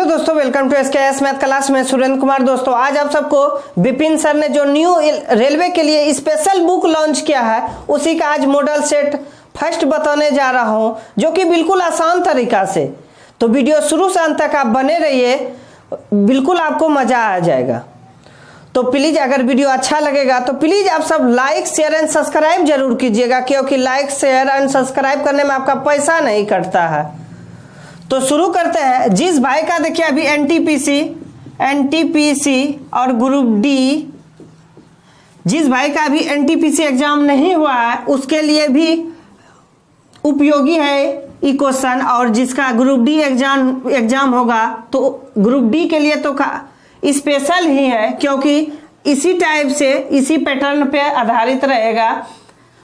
दोस्तों, welcome to SKS math class में सुरेंद्र कुमार। दोस्तों आज आप सबको विपिन सर ने जो न्यू रेलवे के लिए स्पेशल बुक लॉन्च किया है उसी का आज मॉडल सेट फर्स्ट बताने जा रहा हूं, जो कि बिल्कुल आसान तरीका से। तो वीडियो शुरू से अंत तक आप बने रहिए, बिल्कुल आपको मजा आ जाएगा। तो प्लीज अगर वीडियो अच्छा लगेगा तो प्लीज आप सब लाइक शेयर एंड सब्सक्राइब जरूर कीजिएगा, क्योंकि लाइक शेयर एंड सब्सक्राइब करने में आपका पैसा नहीं कटता है। तो शुरू करते हैं। जिस भाई का देखिए अभी एनटीपीसी और ग्रुप डी, जिस भाई का अभी एनटीपीसी एग्जाम नहीं हुआ है उसके लिए भी उपयोगी है ये क्वेश्चन, और जिसका ग्रुप डी एग्जाम होगा तो ग्रुप डी के लिए तो स्पेशल ही है, क्योंकि इसी टाइप से इसी पैटर्न पे आधारित रहेगा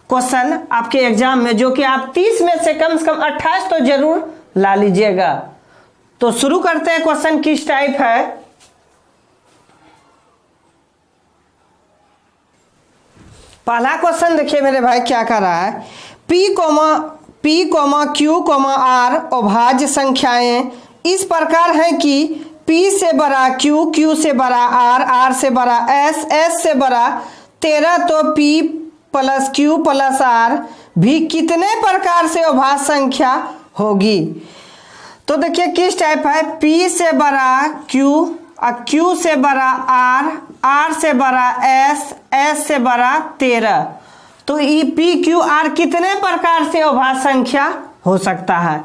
क्वेश्चन आपके एग्जाम में, जो कि आप 30 में से कम 28 तो जरूर ला लीजिएगा। तो शुरू करते हैं। क्वेश्चन किस टाइप है? पहला क्वेश्चन देखिए मेरे भाई क्या कर रहा है। P, Q, R अभाज्य संख्याएं इस प्रकार हैं कि P से बड़ा Q, Q से बड़ा R, R से बड़ा S, S से बड़ा 13, तो P plus Q plus R भी कितने प्रकार से अभाज्य संख्या होगी? तो देखिए किस टाइप है। P से बड़ा Q और Q से बड़ा R, R से बड़ा S, S से बड़ा 13, तो ये P, Q, R कितने प्रकार से अभाज्य संख्या हो सकता है?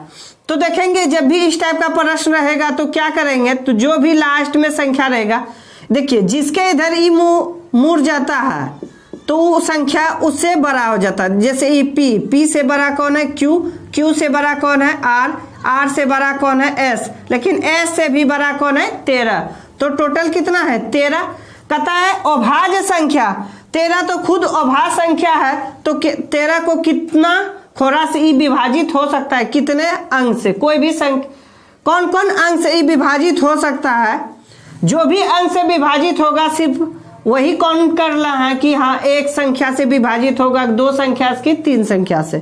तो देखेंगे जब भी इस टाइप का प्रश्न रहेगा तो क्या करेंगे, तो जो भी लास्ट में संख्या रहेगा, देखिए जिसके इधर ई मुड़ जाता है तो वो संख्या उससे बड़ा हो जाता है। जैसे ये P से बड़ा कौन है? Q से बड़ा कौन है? R से बड़ा कौन है? S, लेकिन S से भी बड़ा कौन है? 13। तो टोटल कितना है? 13। कहता है अभाज्य संख्या 13 तो खुद अभाज्य संख्या है, तो 13 को कितना खोरा से ई विभाजित हो सकता है? कितने अंक से? कोई भी संख्या, कौन कौन अंक से ई विभाजित हो सकता है? जो भी अंक से विभाजित होगा सिर्फ वही काउंट करना है कि हाँ एक संख्या से विभाजित होगा, दो संख्या की, तीन संख्या से।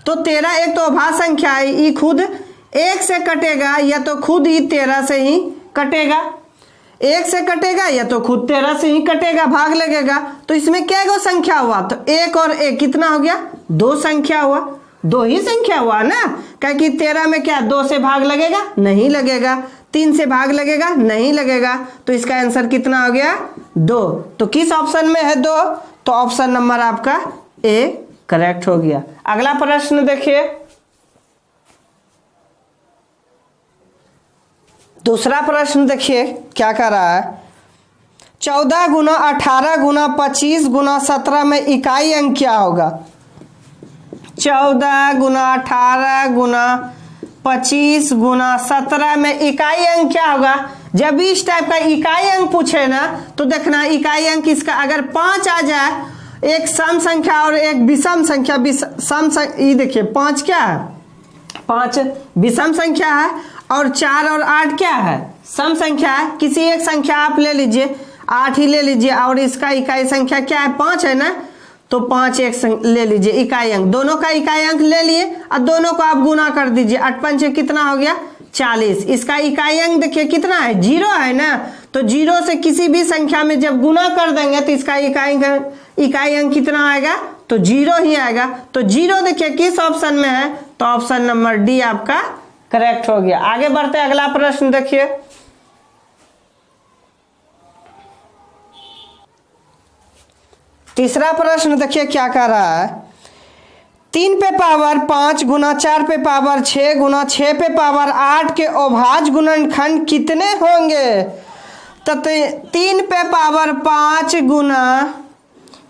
तो 13 एक तो अभाज्य संख्या है, ये खुद एक से कटेगा या तो खुद ही 13 से ही कटेगा, एक से कटेगा या तो खुद 13 से ही कटेगा, भाग लगेगा। तो इसमें क्या गो संख्या हुआ? तो एक और एक कितना हो गया? 2 संख्या हुआ, 2 ही संख्या हुआ ना, क्योंकि 13 में क्या 2 से भाग लगेगा? नहीं लगेगा। 3 से भाग लगेगा? नहीं लगेगा। तो इसका आंसर कितना हो गया? 2। तो किस ऑप्शन में है 2? तो ऑप्शन नंबर आपका ए करेक्ट हो गया। अगला प्रश्न देखिए। दूसरा प्रश्न देखिए क्या कर रहा है। 14 गुना 18 गुना 25 गुना 17 में इकाई अंक क्या होगा? 14 गुना 18 गुना 25 गुना 17 में इकाई अंक क्या होगा? जब भी इस टाइप का इकाई अंक पूछे ना तो देखना इकाई अंक इसका अगर 5 आ जाए, एक सम संख्या और एक विषम संख्या, ये देखिए 5 क्या है? 5 विषम संख्या है, और 4 और 8 क्या है? सम संख्या है। किसी एक संख्या आप ले लीजिए, 8 ही ले लीजिए, और इसका इकाई संख्या क्या है? 5 है ना, तो 5 एक ले लीजिए इकाई अंक। दोनों का इकाई अंक ले लिए और दोनों को आप गुना कर दीजिए। 8 पंचे कितना हो गया? 40। इसका इकाई अंक देखिए कितना है? 0 है ना, तो 0 से किसी भी संख्या में जब गुना कर देंगे तो इसका इकाई अंक कितना आएगा? तो 0 ही आएगा। तो 0 देखिए किस ऑप्शन में है? तो ऑप्शन नंबर डी आपका करेक्ट हो गया। आगे बढ़ते हैं। अगला प्रश्न देखिए। तीसरा प्रश्न देखिए क्या कर रहा है। 3 पे पावर 5 गुना 4 पे पावर 6 गुना 6 पे पावर 8 के अभाज्य गुणनखंड कितने होंगे? तो 3 पे पावर 5 गुना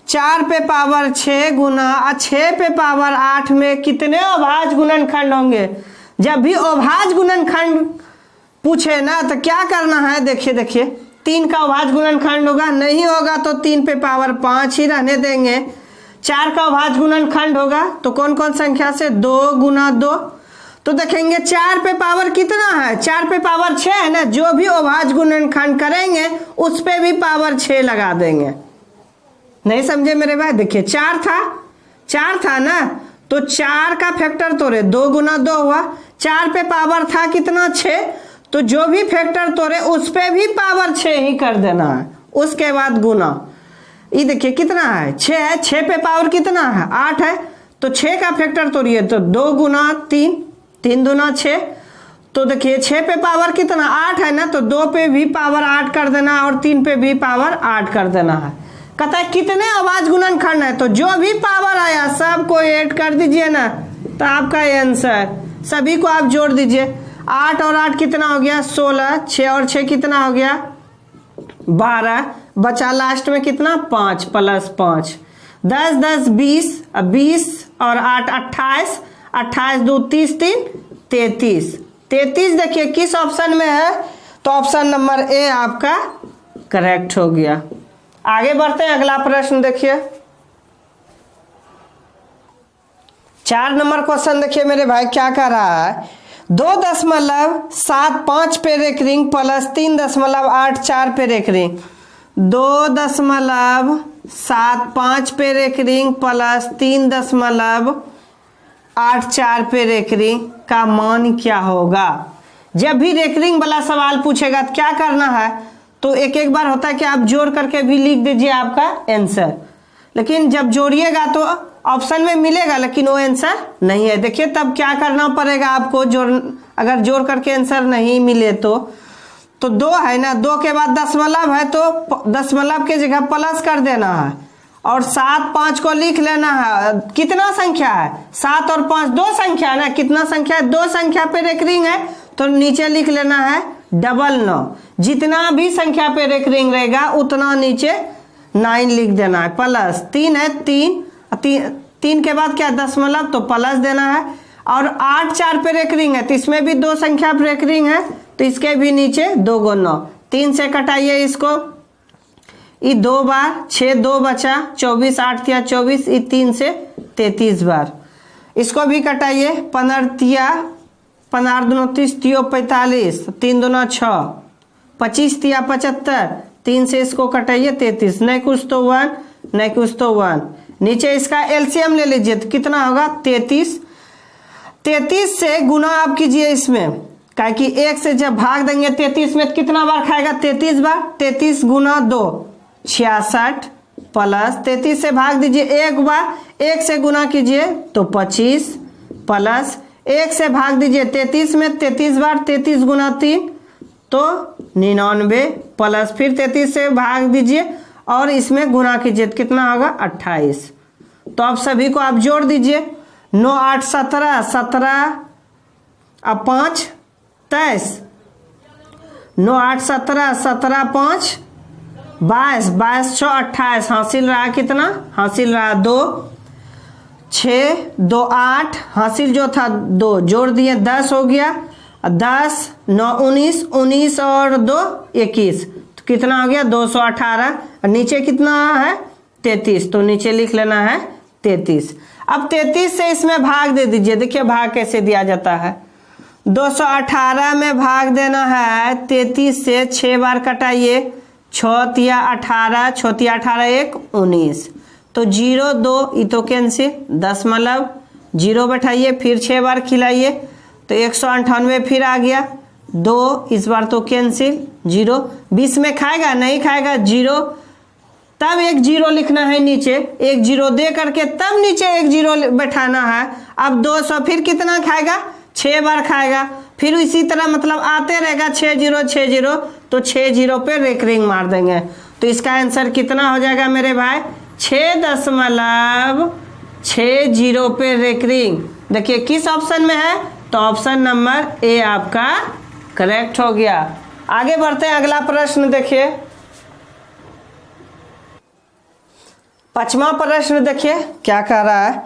4 पे पावर 6 गुना 6 पे पावर 8 में कितने अभाज्य गुणनखंड होंगे? जब भी अभाज्य गुणनखंड पूछे ना तो क्या करना है? देखिए 3 का अभाज्य गुणनखंड होगा? नहीं होगा, तो 3 पे पावर 5 ही रहने देंगे। 4 का अभाज्य गुणनखंड होगा तो कौन कौन संख्या से? 2 गुना 2। तो देखेंगे 4 पे पावर कितना है? 4 पे पावर 6 है ना, जो भी अभाज्य गुणनखंड करेंगे उस पे भी पावर 6 लगा देंगे। नहीं समझे मेरे भाई? देखिए 4 था ना, तो 4 का फैक्टर तोड़े 2 गुना 2 हुआ। 4 पे पावर था कितना? 6, तो जो भी फैक्टर तोड़े उस पे भी पावर 6 ही कर देना है, उसके बाद गुना। ये देखिए कितना है, 6 है, 6 पे पावर कितना है, 8 है, तो 6 का फैक्टर तोड़िए तो 2 गुना 3, 3 दूना 6, तो देखिए 6 पे पावर कितना 8 है ना, तो 2 पे भी पावर 8 कर देना और 3 पे भी पावर 8 कर देना है। कहता है कितने अभाज्य गुणनखंड है, तो जो भी पावर आया सबको ऐड कर दीजिए ना, तो आपका आंसर सभी को आप जोड़ दीजिए। 8 और 8 कितना हो गया 16, 6 और 6 कितना हो गया 12, बचा लास्ट में कितना 5 प्लस 5, 10 10 20, 20 और 8 28, 28 2 30, 3 33, 33 देखिए किस ऑप्शन में है, तो ऑप्शन नंबर ए आपका करेक्ट हो गया। आगे बढ़ते हैं, अगला प्रश्न देखिए 4 नंबर क्वेश्चन देखिए मेरे भाई क्या कह रहा है, 2.75 पे रेकरिंग प्लस 3.84 पे रेकरिंग, 2.75 पे रेकरिंग प्लस 3.84 पे रेकरिंग का मान क्या होगा। जब भी रेकरिंग वाला सवाल पूछेगा तो क्या करना है, तो एक एक बार होता है कि आप जोड़ करके भी लिख दीजिए आपका आंसर, लेकिन जब जोड़िएगा तो ऑप्शन में मिलेगा लेकिन वो आंसर नहीं है। देखिए तब क्या करना पड़ेगा आपको, अगर जोड़ करके आंसर नहीं मिले तो 2 है ना, 2 के बाद दशमलव है तो दशमलव के जगह प्लस कर देना है और 7 5 को लिख लेना है। कितना संख्या है 7 और 5 2 संख्या है ना, कितना संख्या है 2 संख्या पे रेकरिंग है तो नीचे लिख लेना है 99, जितना भी संख्या पे रेकरिंग रहेगा उतना नीचे 9 लिख देना है, प्लस 3 है 3 के बाद क्या दशमलव तो प्लस देना है, और 8 4 पे रेकरिंग है तो इसमें भी 2 संख्या पे रेकरिंग है तो इसके भी नीचे 2 × 9, 3 से कटाइए इसको, ये 2 बार 6 2 बचा 24, 8 या 24, ये 3 से 33 बार, इसको भी कटाइए 15 तिया 15 दूना 30, 3 45, 3 दूना 6, 25 तिया 75, 3 से इसको कटाइए 33, नहीं कुछ तो 1 नहीं कुछ तो 1, नीचे इसका एलसीएम ले लीजिए तो कितना होगा 33, 33 से गुना आप कीजिए इसमें, क्या कि 1 से जब भाग देंगे 33 में तो कितना बार खाएगा 33 बार, 33 गुना 2 66 प्लस 33 से भाग दीजिए 1 बार, 1 से गुना कीजिए तो 25 प्लस 1 से भाग दीजिए 33 में 33 बार, 33 गुना 3 तो 99 प्लस फिर 33 से भाग दीजिए और इसमें गुना कीजिए तो कितना होगा 28। तो आप सभी को आप जोड़ दीजिए 9 8 17, 17 अब 5 23, 9 8 17, 17 5 22, 22 6 28, हासिल रहा कितना, हासिल रहा 2, 6 2 8, हासिल जो था 2 जोड़ दिए 10 हो गया, 10 9 19, 19 और 2 21 तो कितना हो गया 218, और नीचे कितना है 33 तो नीचे लिख लेना है 33। अब 33 से इसमें भाग दे दीजिए, देखिए भाग कैसे दिया जाता है, 218 में भाग देना है 33 से 6 बार कटाइए, 6 तिया 18, 6 तिया 18 1 19, तो 0 2 ये तो कैंसिल, दशमलव 0 बैठाइए फिर 6 बार खिलाइए तो 198 फिर आ गया, 2 इस बार तो कैंसिल, 0 20 में खाएगा नहीं खाएगा 0, तब 1 0 लिखना है नीचे, 1 0 दे करके तब नीचे 1 0 बैठाना है। अब 200 फिर कितना खाएगा 6 बार खाएगा, फिर इसी तरह मतलब आते रहेगा 6 0 6 0 तो 6 0 पे रेकरिंग मार देंगे, तो इसका आंसर कितना हो जाएगा मेरे भाई 6.60 पे रेकरिंग। देखिए किस ऑप्शन में है, तो ऑप्शन नंबर ए आपका करेक्ट हो गया। आगे बढ़ते हैं, अगला प्रश्न देखिए 5वां प्रश्न देखिए क्या कह रहा है,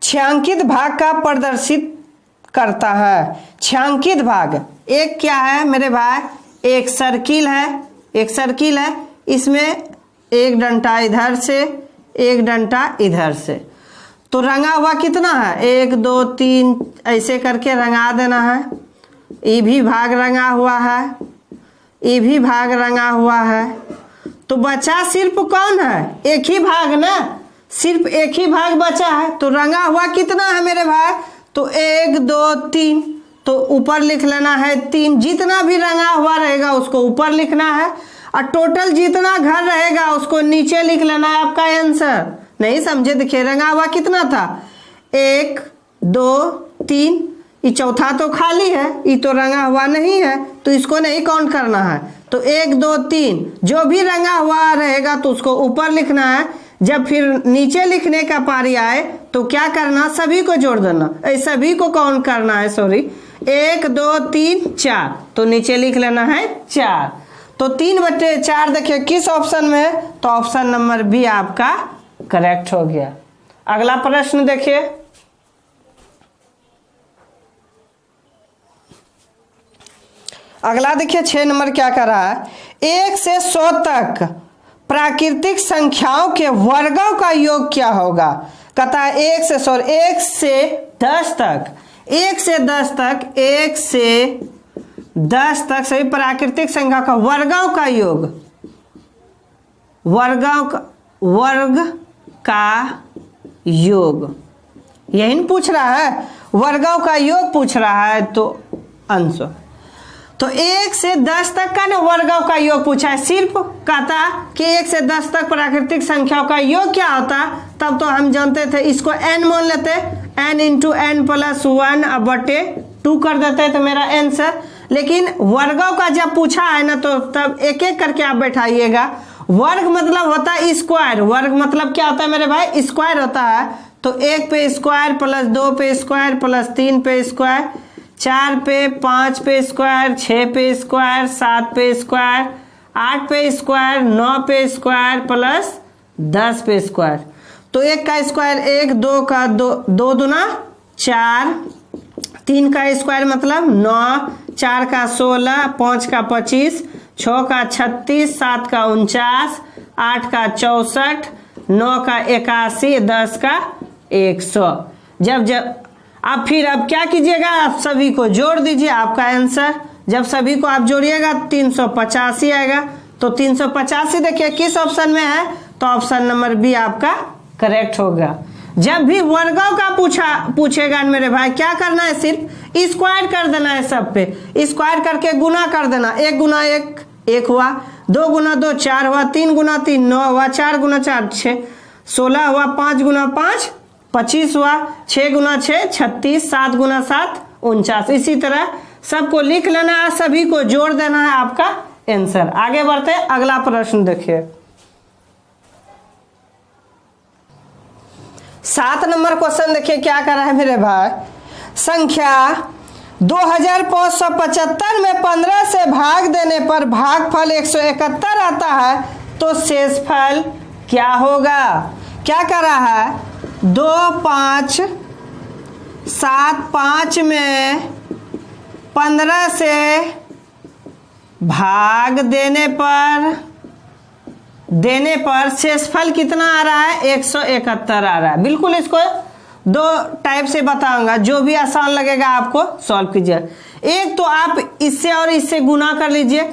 छायांकित भाग का प्रदर्शित करता है। छायांकित भाग एक क्या है मेरे भाई, एक सर्किल है, एक सर्किल है, इसमें एक डंडा इधर से एक डंडा इधर से, तो रंगा हुआ कितना है 1 2 3 ऐसे करके रंगा देना है, ये भी भाग रंगा हुआ है, ये भी भाग रंगा हुआ है, तो बचा सिर्फ कौन है एक ही भाग ना, सिर्फ एक ही भाग बचा है, तो रंगा हुआ कितना है मेरे भाई, तो 1 2 3 तो ऊपर लिख लेना है 3, जितना भी रंगा हुआ रहेगा उसको ऊपर लिखना है, और टोटल जितना घर रहेगा उसको नीचे लिख लेना है आपका आंसर। नहीं समझे? देखिए रंगा हुआ कितना था, 1 2 3, ये चौथा तो खाली है, ये तो रंगा हुआ नहीं है, तो इसको नहीं काउंट करना है। तो 1 2 3 जो भी रंगा हुआ रहेगा तो उसको ऊपर लिखना है। जब फिर नीचे लिखने का पारी आए तो क्या करना, सभी को जोड़ देना, सभी को काउंट करना है, सॉरी 1 2 3 4, तो नीचे लिख लेना है 4। तो 3/4 देखिए किस ऑप्शन में है, तो ऑप्शन नंबर बी आपका करेक्ट हो गया। अगला प्रश्न देखिए, अगला देखिए 6 नंबर क्या कर रहा है, 1 से 100 तक प्राकृतिक संख्याओं के वर्गों का योग क्या होगा। कहता है 1 से 10 तक, 1 से 10 तक, 1 से 10 तक सभी प्राकृतिक संख्या का वर्गों का योग, वर्ग का योग यही पूछ रहा है, वर्गों का योग पूछ रहा है। तो आंसर तो 1 से 10 तक का ना वर्गों का योग पूछा है, सिर्फ कहता कि 1 से 10 तक प्राकृतिक संख्याओं का योग क्या होता, तब तो हम जानते थे, इसको n मान लेते, n × n + 1/2 कर देते तो मेरा आंसर। लेकिन वर्गों का जब पूछा है ना तो तब एक एक करके आप बैठाइएगा। वर्ग मतलब होता है स्क्वायर, वर्ग मतलब क्या होता है मेरे भाई, स्क्वायर होता है। तो 1 पे स्क्वायर + 2 पे स्क्वायर + 3 पे स्क्वायर, 4 पे, 5 पे स्क्वायर, 6 पे स्क्वायर, 7 पे स्क्वायर, 8 पे स्क्वायर, 9 पे स्क्वायर + 10 पे स्क्वायर। तो 1 का स्क्वायर 1, 2 का 2 दूना 4, 3 का स्क्वायर मतलब 9, 4 का 16, 5 का 25, 6 का 36, 7 का 49, 8 का 64, 9 का 81, 10 का 100। जब अब क्या कीजिएगा, आप सभी को जोड़ दीजिए, आपका आंसर जब सभी को आप जोड़िएगा 385 आएगा। तो 385 देखिए किस ऑप्शन में है, तो ऑप्शन नंबर बी आपका करेक्ट होगा। जब भी वर्गों का पूछेगा मेरे भाई, क्या करना है, सिर्फ स्क्वायर कर देना है, सब पे स्क्वायर करके गुना कर देना। 1 × 1 हुआ, 2 × 2 4 हुआ, 3 × 3 9 हुआ, 4 × 4 6, 16 हुआ, 5 × 5 25 हुआ, 6 × 6 36, 7 × 7 49। इसी तरह सबको लिख लेना है, सभी को जोड़ देना है, आपका आंसर। आगे बढ़ते हैं, अगला प्रश्न देखिए। 7 नंबर क्वेश्चन देखिए क्या कर रहा है मेरे भाई, संख्या 2575 में 15 से भाग देने पर भागफल 171 आता है, तो शेषफल क्या होगा। क्या कर रहा है, 2 5 7 5 में 15 से भाग देने पर शेषफल कितना आ रहा है, 171 आ रहा है। बिल्कुल इसको 2 टाइप से बताऊंगा, जो भी आसान लगेगा आपको सॉल्व कीजिए। एक तो आप इससे और इससे गुना कर लीजिए,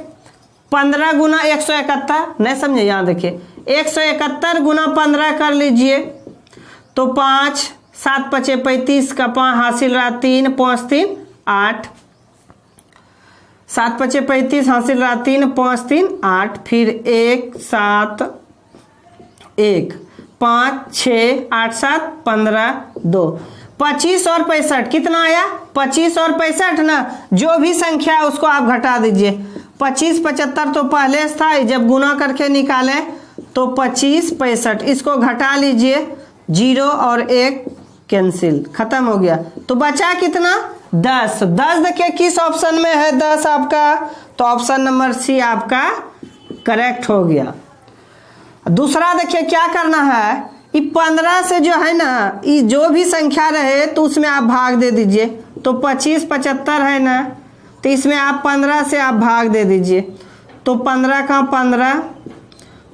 15 × 171, नहीं समझे, यहाँ देखिए 171 × 15 कर लीजिए, तो 5 7 5 35 का 5 हासिल रहा 3, 5 3 8, 7 5 35 हासिल रहा 3, 5 3 8, फिर 1 7 1 5 6 8 7 15 2, 25 और 65 कितना आया, 25 और 65 ना, जो भी संख्या है उसको आप घटा दीजिए। 25 75 तो पहले था, जब गुना करके निकाले तो 25 65, इसको घटा लीजिए, 0 और 1 कैंसिल, खत्म हो गया। तो बचा कितना, 10। 10 देखिए किस ऑप्शन में है, 10 आपका, तो ऑप्शन नंबर सी आपका करेक्ट हो गया। दूसरा देखिए क्या करना है, ये 15 से जो है ना, ये जो भी संख्या रहे तो उसमें आप भाग दे दीजिए। तो 25 75 है ना, तो इसमें आप 15 से आप भाग दे दीजिए। तो 15 का 15,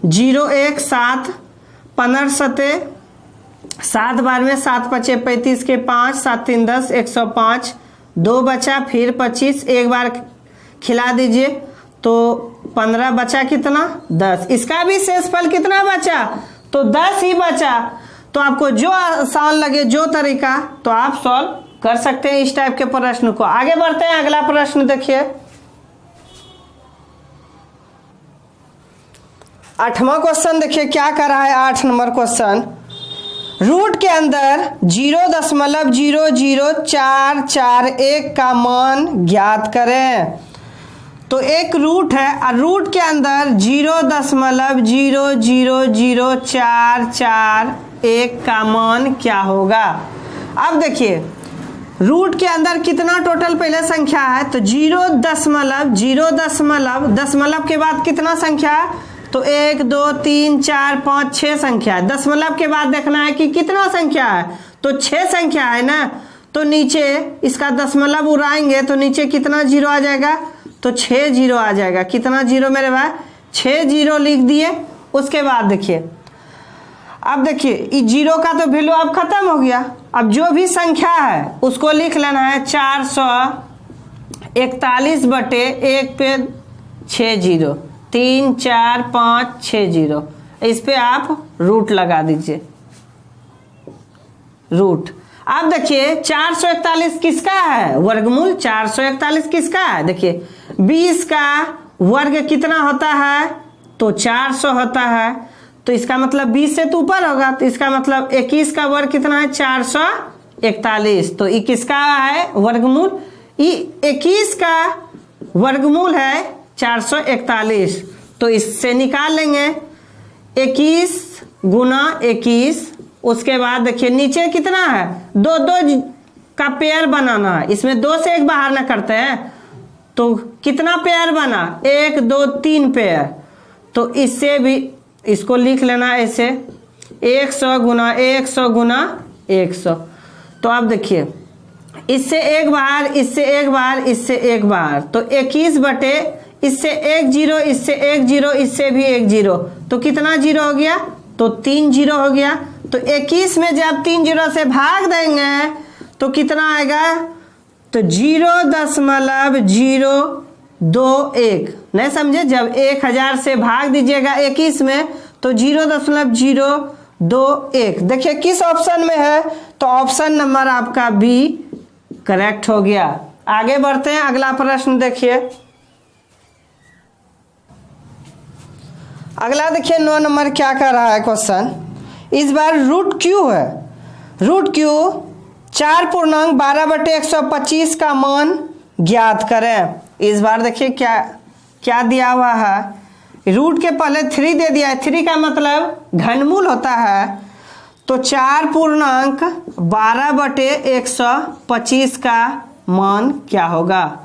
0 1 7, 15 7 7 बार में 7 5 35 के 5, 7 3 10, 105, 2 बचा, फिर 25, एक बार खिला दीजिए, तो 15 बचा कितना, 10। इसका भी शेषफल कितना बचा, तो 10 ही बचा। तो आपको जो आसान लगे, जो तरीका, तो आप सॉल्व कर सकते हैं इस टाइप के प्रश्न को। आगे बढ़ते हैं, अगला प्रश्न देखिए 8वां क्वेश्चन देखिए क्या कर रहा है। 8 नंबर क्वेश्चन, रूट के अंदर 0.00441 का मान ज्ञात करें। तो एक रूट है और रूट के अंदर 0.0000441 का मान क्या होगा। अब देखिए रूट के अंदर कितना टोटल पहले संख्या है, तो 0 दशमलव के बाद कितना संख्या है, तो 1 2 3 4 5 6 संख्या है। दशमलव के बाद देखना है कि कितना संख्या है, तो 6 संख्या है ना। तो नीचे इसका दशमलव उड़ाएंगे तो नीचे कितना जीरो आ जाएगा, तो 6 जीरो आ जाएगा। कितना जीरो मेरे भाई, 6 जीरो लिख दिए। उसके बाद देखिए, अब देखिए इस जीरो का तो वैल्यू अब खत्म हो गया। अब जो भी संख्या है उसको लिख लेना है 441/1 पे 6 जीरो, 3 4 5 6 जीरो, इस पे आप रूट लगा दीजिए, रूट। अब देखिए 441 किसका है, वर्गमूल 441 किसका है। देखिए 20 का वर्ग कितना होता है, तो 400 होता है। तो इसका मतलब 20 से तो ऊपर होगा, तो इसका मतलब 21 का वर्ग कितना है, 441। तो ये किसका है वर्गमूल, ये 21 का वर्गमूल है 441। तो इससे निकाल लेंगे 21 गुना 21। उसके बाद देखिए नीचे कितना है, 2 2 का पेयर बनाना है। इसमें 2 से 1 बाहर ना करते हैं, तो कितना पेयर बना, 1 2 3 पेयर। तो इससे भी इसको लिख लेना ऐसे 100 गुना 100 गुना 100। तो अब देखिए इससे 1 बाहर, इससे 1 बाहर, इससे 1 बाहर, तो 21 बटे इससे 1 जीरो, इससे 1 जीरो, इससे भी 1 जीरो, तो कितना जीरो हो गया, तो 3 जीरो हो गया। तो 21 में जब 3 जीरो से भाग देंगे तो कितना आएगा, तो 0.021। नहीं समझे, जब 1000 से भाग दीजिएगा 21 में तो 0.021। देखिए किस ऑप्शन में है, तो ऑप्शन नंबर आपका बी करेक्ट हो गया। आगे बढ़ते हैं, अगला प्रश्न देखिए। अगला देखिए 9 नंबर क्या कर रहा है क्वेश्चन। इस बार रूट क्यू है। रूट क्यू 4.12/125 का मान ज्ञात करें। इस बार देखिए क्या क्या दिया हुआ है, रूट के पहले 3 दे दिया है। 3 का मतलब घनमूल होता है। तो 4.12/125 का मान क्या होगा।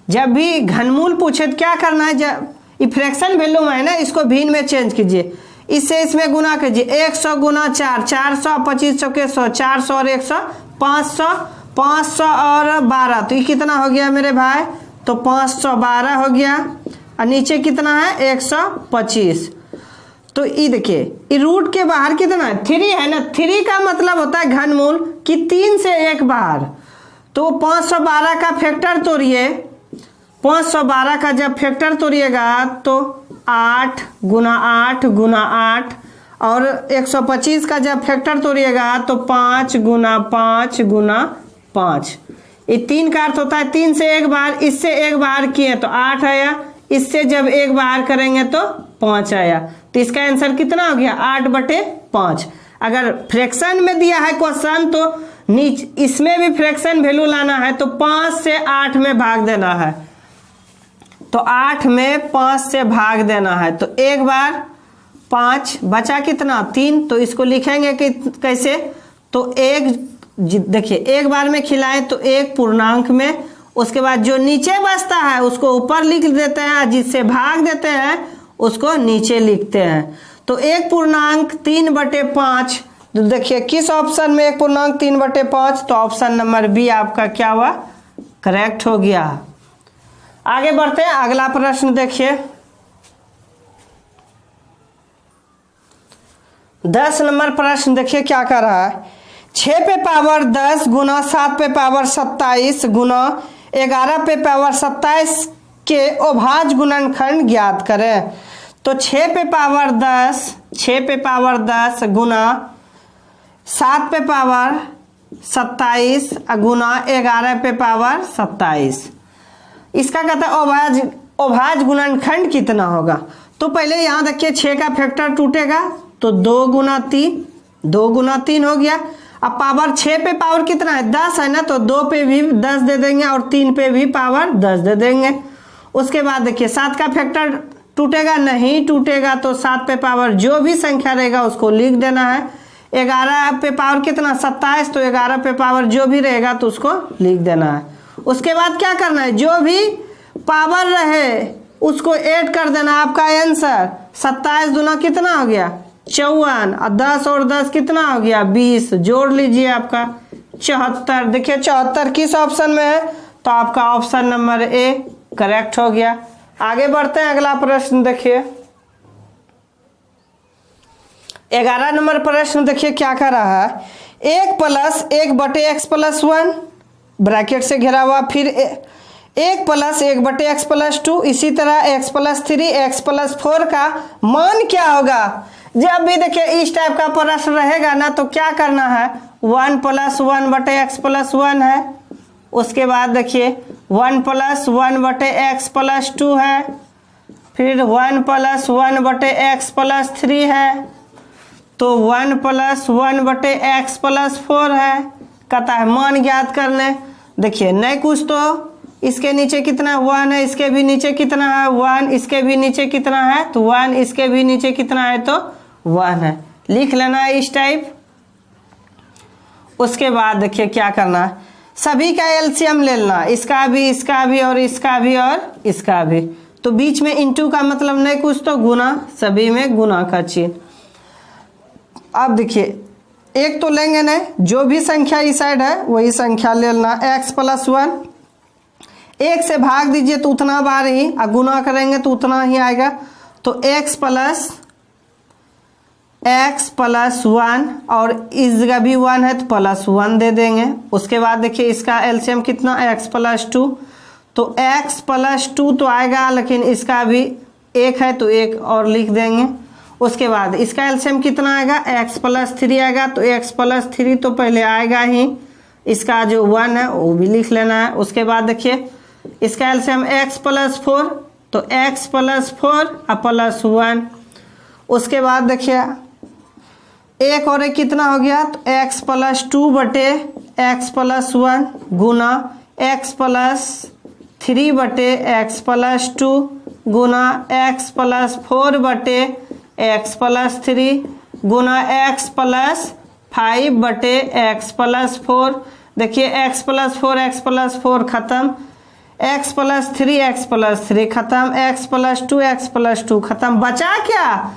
जब भी घनमूल पूछे तो क्या करना है, जब फ्रैक्शन वैल्यू में है ना, इसको भिन्न में चेंज कीजिए, इससे इसमें गुना कीजिए। 100 गुना 4, 400, 2500 के 100, 400 और 100 500, 500 और 12, तो ये कितना हो गया मेरे भाई, तो 512 हो गया। और नीचे कितना है 125। तो ये देखिए ये रूट के बाहर कितना है, 3 है ना। 3 का मतलब होता है घनमूल कि 3 से 1 बाहर। तो 512 का फैक्टर तोड़िए, 512 का जब फैक्टर तोड़िएगा तो 8 गुना 8 गुना 8, और 125 का जब फैक्टर तोड़िएगा तो 5 गुना 5 गुना 5। ये 3 का अर्थ होता है 3 से 1 बाहर, इससे 1 बाहर किए तो 8 आया, इससे जब 1 बाहर करेंगे तो 5 आया। तो इसका आंसर कितना हो गया, 8/5। अगर फ्रैक्शन में दिया है क्वेश्चन तो नीचे इसमें भी फ्रैक्शन वैल्यू लाना है, तो 5 से 8 में भाग देना है। तो 8 में 5 से भाग देना है, तो 1 बार 5 बचा कितना 3। तो इसको लिखेंगे कि कैसे, तो 1 देखिए 1 बार में खिलाएं तो 1 पूर्णांक में, उसके बाद जो नीचे बचता है उसको ऊपर लिख देते हैं, जिससे भाग देते हैं उसको नीचे लिखते हैं। तो 1 पूर्णांक 3/5। तो देखिए किस ऑप्शन में 1 पूर्णांक 3/5, तो ऑप्शन नंबर बी आपका क्या हुआ, करेक्ट हो गया। आगे बढ़ते हैं, अगला प्रश्न देखिए 10 नंबर प्रश्न देखिए क्या कर रहा है। 6 पे पावर 10 गुना 7 पे पावर 27 गुना 11 पे पावर 27 के अभाज्य गुणनखंड ज्ञात करें। तो 6 पे पावर 10 गुना 7 पे पावर 27 गुना 11 पे पावर 27। इसका कहता है अभाज्य गुणनखंड कितना होगा। तो पहले यहाँ देखिए 6 का फैक्टर टूटेगा तो 2 गुना 3 हो गया। अब पावर 6 पे पावर कितना है 10 है ना, तो 2 पे भी 10 दे देंगे और 3 पे भी पावर 10 दे देंगे। उसके बाद देखिए 7 का फैक्टर टूटेगा, नहीं टूटेगा तो 7 पे पावर जो भी संख्या रहेगा उसको लिख देना है। 11 पे पावर कितना 27, तो 11 पे पावर जो भी रहेगा तो उसको लिख देना है। उसके बाद क्या करना है, जो भी पावर रहे उसको ऐड कर देना। आपका आंसर 27 दूना कितना हो गया 54 और 10 और 10 कितना हो गया 20, जोड़ लीजिए आपका 74। देखिए 74 किस ऑप्शन में है, तो आपका ऑप्शन नंबर ए करेक्ट हो गया। आगे बढ़ते हैं, अगला प्रश्न देखिए 11 नंबर प्रश्न देखिए क्या कर रहा है। 1 + 1/x+1 ब्रैकेट से घिरा हुआ, फिर 1 + 1/x+2, इसी तरह x+3 x+4 का मान क्या होगा। जब भी देखिए इस टाइप का प्रश्न रहेगा ना तो क्या करना है, 1 + 1/x+1 है। उसके बाद देखिए 1 + 1/x+2 है, फिर 1 + 1/x+3 है, तो 1 + 1/x+4 है। कहता है मान ज्ञात करने। देखिए नहीं कुछ तो इसके नीचे कितना 1 है, इसके भी नीचे कितना है 1, इसके भी नीचे कितना है तो 1, इसके भी नीचे कितना है तो 1 है, लिख लेना है इस टाइप। उसके बाद देखिए क्या करना है, सभी का एलसीएम ले लेना, इसका भी इसका भी और इसका भी और इसका भी। तो बीच में इंटू का मतलब नहीं कुछ तो गुना, सभी में गुना का चिन्ह। अब देखिए एक तो लेंगे नहीं, जो भी संख्या इस साइड है वही संख्या ले लेना। x+1 1 से भाग दीजिए तो उतना बार ही, और गुना करेंगे तो उतना ही आएगा। तो x+1 और इस जगह भी 1 है तो +1 दे देंगे। उसके बाद देखिए इसका एलसीएम कितना x+2, तो x+2 तो आएगा, लेकिन इसका भी 1 है तो 1 और लिख देंगे। उसके बाद इसका एलसीएम कितना आएगा x+3 आएगा, तो x+3 तो पहले आएगा ही, इसका जो 1 है वो भी लिख लेना है। उसके बाद देखिए इसका एलसीएम x+4, तो x+4 और +1। उसके बाद देखिए 1 और 1 कितना हो गया, तो x+2/x+1 गुना x+3/x+2 गुना x+4/x+3 गुना x+5/x+4। देखिए x+4 खत्म, x+3 खत्म, x+2 खत्म। बचा क्या,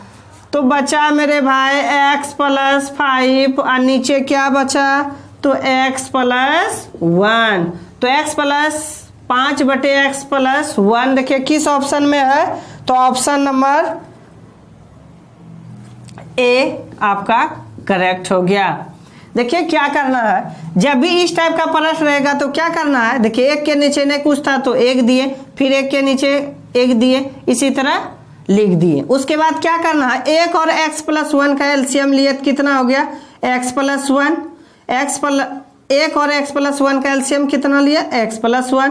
तो बचा मेरे भाई x+5 और नीचे क्या बचा, तो x+1। तो x+5/x+1 देखिए किस ऑप्शन में है, तो ऑप्शन नंबर ए आपका करेक्ट हो गया। देखिए क्या करना है, जब भी इस टाइप का प्रश्न रहेगा तो क्या करना है, देखिए 1 के नीचे नहीं कुछ था तो 1 दिए, फिर 1 के नीचे 1 दिए, इसी तरह लिख दिए। उसके बाद क्या करना है, 1 और x+1 का एलसीएम लिए तो कितना हो गया x+1, 1 और x+1 का एलसीएम कितना लिया x+1,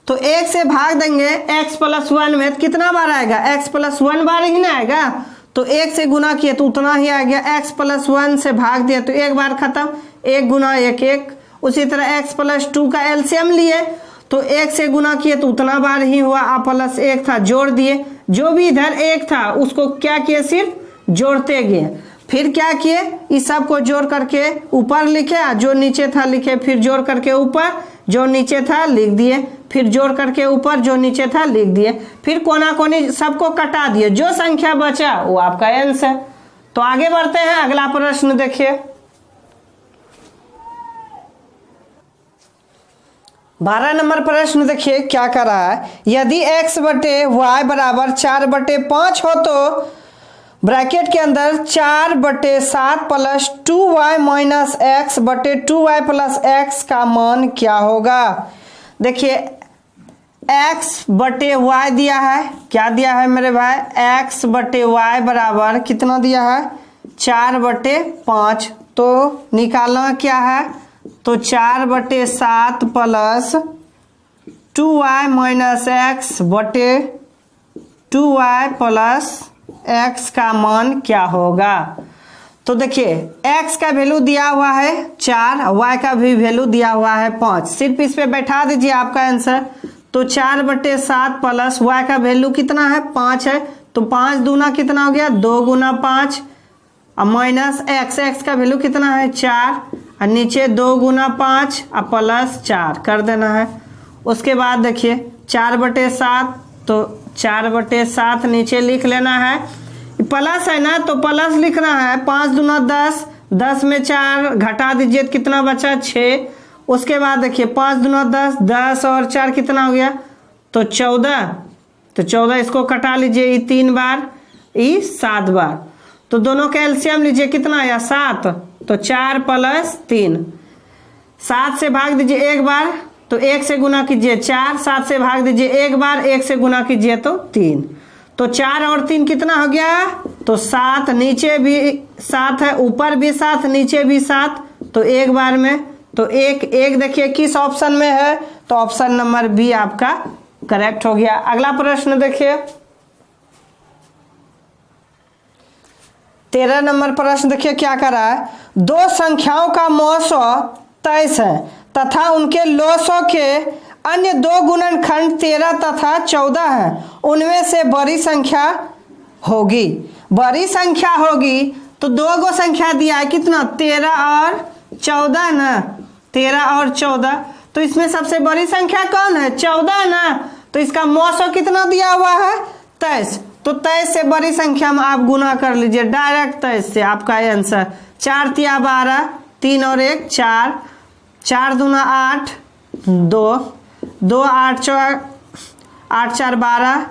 तो 1 से भाग देंगे x+1 में तो कितना बार आएगा, x+1 बार ही ना आएगा, तो 1 से गुना किए तो उतना ही आ गया। x+1 से भाग दिया तो 1 बार खत्म, 1 गुना 1 1। उसी तरह x+2 का एलसीएम लिए तो 1 से गुना किए तो उतना बार ही हुआ, +1 था जोड़ दिए, जो भी इधर 1 था उसको क्या किए सिर्फ जोड़ते गए। फिर क्या किए, इस सब को जोड़ करके ऊपर लिखे, जो नीचे था लिखे, फिर जोड़ करके ऊपर जो नीचे था लिख दिए, फिर जोड़ करके ऊपर जो नीचे था लिख दिए, फिर कोना कोनी सबको कटा दिए, जो संख्या बचा वो आपका आंसर है। तो आगे बढ़ते हैं, अगला प्रश्न देखिए 12 नंबर प्रश्न देखिए क्या कर रहा है। यदि x/y बराबर 4/5 हो तो ब्रैकेट के अंदर 4/7 + 2y - x/2y + x का मान क्या होगा। देखिए x/y दिया है, क्या दिया है मेरे भाई, x/y बराबर कितना दिया है 4/5, तो निकालना क्या है तो 4/7 प्लस 2y माइनस एक्स बटे 2y प्लस एक्स का मान क्या होगा। तो देखिए x का वैल्यू दिया हुआ है 4, y का भी वैल्यू दिया हुआ है 5, सिर्फ इस पे बैठा दीजिए आपका आंसर। तो 4/7 प्लस y का वैल्यू कितना है 5 है, तो 5 दूना कितना हो गया 2 गुना 5 और माइनस x का वैल्यू कितना है 4 और नीचे 2 गुना 5 और प्लस 4 कर देना है। उसके बाद देखिए 4/7 तो 4/7 नीचे लिख लेना है, प्लस है ना तो प्लस लिखना है। 5 दूना 10, 10 में 4 घटा दीजिए कितना बचा 6। उसके बाद देखिए 5 दूना 10, 10 और 4 कितना हो गया तो 14, तो 14 इसको कटा लीजिए, ये 3 बार ये 7 बार, तो दोनों का एलसीएम लीजिए कितना आया 7, तो 4 प्लस 3, 7 से भाग दीजिए एक बार तो 1 से गुना कीजिए 4, 7 से भाग दीजिए एक बार 1 से गुना कीजिए तो 3, तो 4 और 3 कितना हो गया तो 7, नीचे भी 7 है ऊपर भी 7 नीचे भी 7, तो एक बार में तो एक देखिए किस ऑप्शन में है, तो ऑप्शन नंबर बी आपका करेक्ट हो गया। अगला प्रश्न देखिए 13 नंबर प्रश्न देखिए क्या कर रहा है। दो संख्याओं का मौसो 23 है तथा उनके लौसों के अन्य दो गुणनखंड 13 तथा 14 है, उनमें से बड़ी संख्या होगी। बड़ी संख्या होगी तो दो गो संख्या दिया है कितना 13 और 14 ना, 13 और 14, तो इसमें सबसे बड़ी संख्या कौन है 14 ना, तो इसका मौसो कितना दिया हुआ है 23, तो 23 से बड़ी संख्या में आप गुना कर लीजिए डायरेक्ट 23 से, आपका आंसर 4 तिया 12, 3 और 1 4, 4 दूना 8, 2, 2 8 4 8 4 12,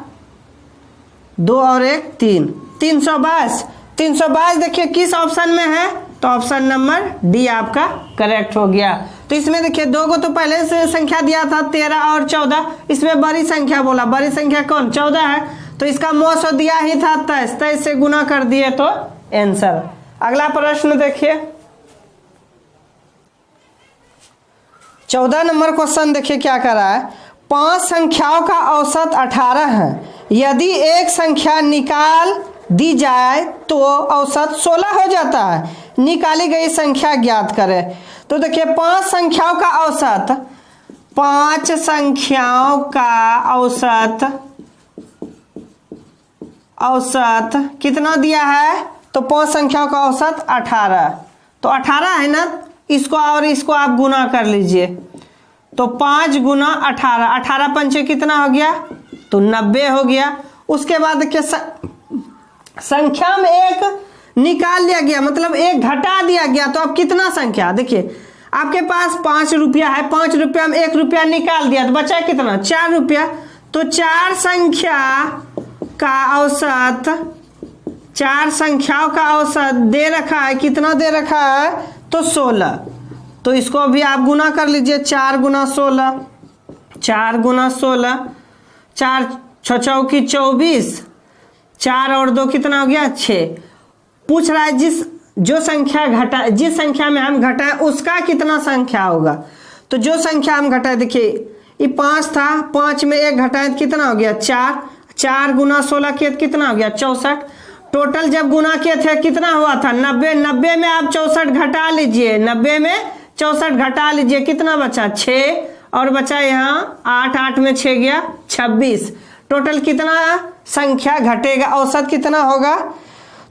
2 और 1 3, 322। 322 देखिए किस ऑप्शन में है, तो ऑप्शन नंबर डी आपका करेक्ट हो गया। तो इसमें देखिए दो को तो पहले से संख्या दिया था 13 और 14, इसमें बड़ी संख्या बोला, बड़ी संख्या कौन 14 है, तो इसका मौसो दिया ही था 23, 23 से गुना कर दिए तो आंसर। अगला प्रश्न देखिए 14 नंबर क्वेश्चन देखिए क्या कर रहा है। 5 संख्याओं का औसत 18 है, यदि एक संख्या निकाल दी जाए तो औसत 16 हो जाता है, निकाली गई संख्या ज्ञात करें। तो देखिए 5 संख्याओं का औसत, 5 संख्याओं का औसत कितना दिया है, तो 5 संख्याओं का औसत 18, तो 18 है ना, इसको और इसको आप गुना कर लीजिए, तो 5 गुना 18, 18 पंचे कितना हो गया तो 90 हो गया। उसके बाद देखिए संख्या में एक निकाल लिया गया, मतलब एक घटा दिया गया, तो अब कितना संख्या देखिए आपके पास 5 रुपया है, 5 रुपया में 1 रुपया निकाल दिया तो बचा कितना 4 रुपया, तो 4 संख्या का औसत, 4 संख्याओं का औसत दे रखा है, कितना दे रखा है तो 16, तो इसको भी आप गुना कर लीजिए 4 गुना 16, 4 गुना 16, 4 6 की 24, 4 और 2 कितना हो गया 6। पूछ रहा है जिस संख्या में हम घटाए उसका कितना संख्या होगा, तो जो संख्या हम घटाए देखिए ये 5 था, 5 में 1 घटाए तो कितना हो गया 4, 4 गुना 16 किए तो कितना हो गया 64, टोटल जब गुना किए थे कितना हुआ था 90, 90 में आप 64 घटा लीजिए, 90 में 64 घटा लीजिए कितना बचा 6 और बचा यहाँ 8, 8 में 6 गया 26, टोटल कितना संख्या घटेगा, औसत कितना होगा,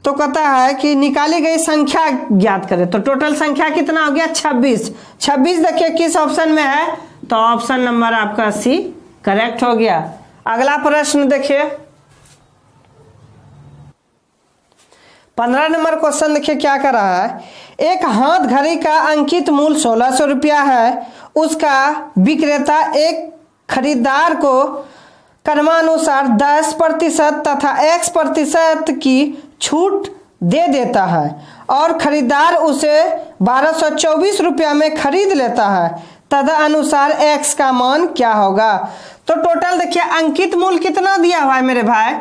तो कहता है कि निकाली गई संख्या ज्ञात करें, तो टोटल संख्या कितना हो गया 26। 26 देखिए किस ऑप्शन में है, तो ऑप्शन नंबर आपका सी करेक्ट हो गया। अगला प्रश्न देखिए 15 नंबर क्वेश्चन देखिए क्या कर रहा है। एक हाथ घड़ी का अंकित मूल्य 1600 रुपया है, उसका विक्रेता एक खरीदार को क्रमानुसार 10% तथा x% की छूट दे देता है और खरीदार उसे 1224 रुपया में खरीद लेता है, तदनुसार x का मान क्या होगा। तो टोटल देखिए अंकित मूल्य कितना दिया हुआ है मेरे भाई,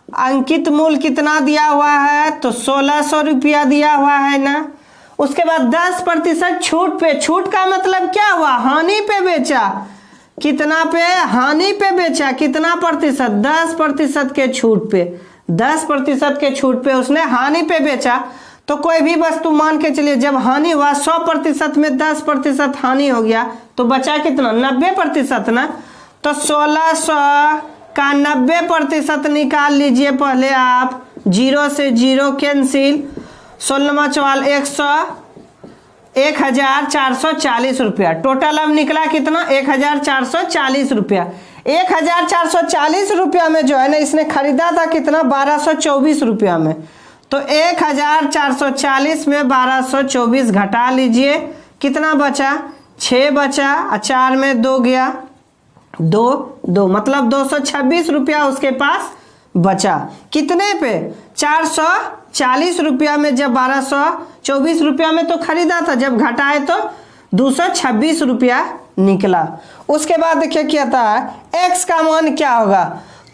अंकित मूल्य कितना दिया हुआ है, तो 1600 रुपया दिया हुआ है ना। उसके बाद 10% छूट पे, छूट का मतलब क्या हुआ, हानि पे बेचा। कितना पे, हानि पे बेचा, कितना प्रतिशत, 10% के छूट पे, 10% के छूट पे उसने हानि पे बेचा। तो कोई भी वस्तु मान के चलिए जब हानि हुआ 100% में 10% हानि हो गया तो बचा कितना, 90% ना। तो 1600 का 90% निकाल लीजिए पहले आप, 0 से 0 कैंसिल, 16 चवाल 1440 रुपया। टोटल अब निकला कितना, 1440 रुपया। 1440 रुपया में जो है ना इसने खरीदा था कितना, 1224 रुपया में। तो 1440 में 1224 घटा लीजिए, कितना बचा, 6 बचा, 4 में 2 गया, 2 मतलब 226 रुपया उसके पास बचा। कितने पे, 440 रुपया में, जब 1224 रुपया में तो खरीदा था, जब घटाए तो 226 रुपया निकला। उसके बाद देखिए क्या था, x का मान क्या होगा,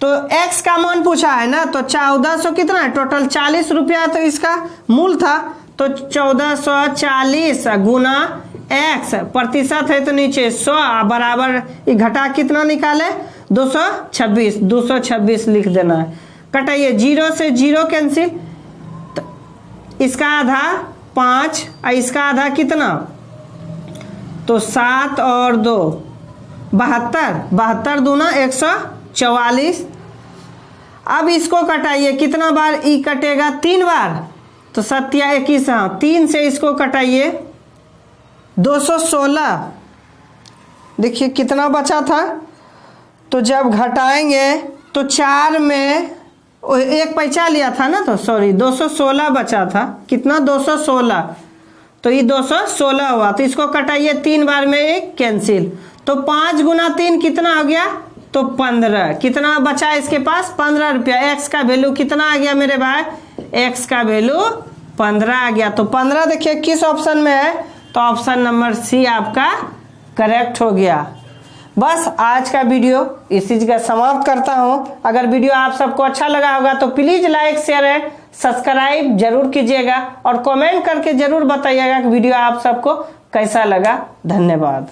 तो x का मान पूछा है ना, तो 1400 कितना है, टोटल 40 रुपया तो इसका मूल था, तो 1440 गुना x, प्रतिशत है तो नीचे 100 बराबर घटा कितना निकाले, 226 लिख देना है। कटाइए, 0 से 0 कैंसिल, तो इसका आधा 5 और इसका आधा कितना, तो 7 और 2 72 दूना 144। अब इसको कटाइए, कितना बार ई कटेगा, 3 बार, तो 7 या 21, 3 से इसको कटाइए, 216। देखिए कितना बचा था, तो जब घटाएंगे तो 4 में 1 पैसा लिया था ना, तो सॉरी 216 बचा था, कितना, 216, तो ये 216 हुआ। तो इसको कटाइए 3 बार में 1 कैंसिल, तो 5 गुना 3 कितना हो गया, तो 15। कितना बचा इसके पास, 15 रुपया। एक्स का वैल्यू कितना आ गया मेरे भाई, एक्स का वैल्यू 15 आ गया। तो 15 देखिए किस ऑप्शन में है, तो ऑप्शन नंबर सी आपका करेक्ट हो गया। बस आज का वीडियो इस चीज का समाप्त करता हूं। अगर वीडियो आप सबको अच्छा लगा होगा तो प्लीज लाइक शेयर है सब्सक्राइब जरूर कीजिएगा और कमेंट करके जरूर बताइएगा कि वीडियो आप सबको कैसा लगा। धन्यवाद।